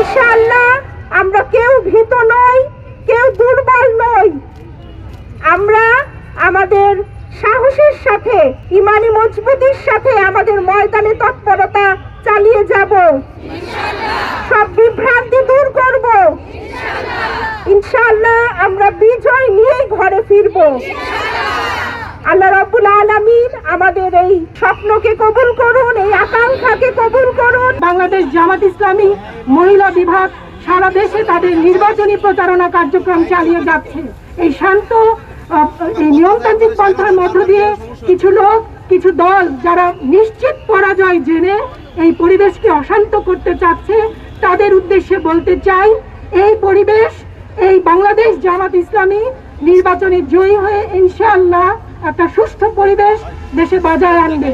ইনশাআল্লাহ আমরা কেউ ভীত নই, কেউ দুর্বল নই। আমরা আমাদের সাহসের সাথে, ইমানি মজবুতির সাথে আমাদের ময়দানে তৎপরতা চালিয়ে যাব। সব বিভ্রান্তি দূর করব। ইনশাআল্লাহ আমরা বিজয় নিয়ে ঘরে ফিরব। আল্লাহ রাব্বুল আলামিন আমাদের এই স্বপ্নকে কবুল করুন, এই আকাঙ্ক্ষাকে কবুল করুন। বাংলাদেশ জামাত ইসলামী মহিলা বিভাগ সারা দেশে তাদের নির্বাচনী প্রচারণা কার্যক্রম চালিয়ে যাচ্ছে। এই শান্ত এই নিয়মতান্ত্রিক পন্থার মধ্য দিয়ে কিছু লোক, কিছু দল যারা নিশ্চিত পরাজয় জেনে এই পরিবেশকে অশান্ত করতে চাচ্ছে, তাদের উদ্দেশ্যে বলতে চাই, এই পরিবেশ, এই বাংলাদেশ জামাত ইসলামী নির্বাচনে জয়ী হয়ে ইনশাআল্লাহ একটা সুষ্ঠু পরিবেশ দেশে বজায় আনবে।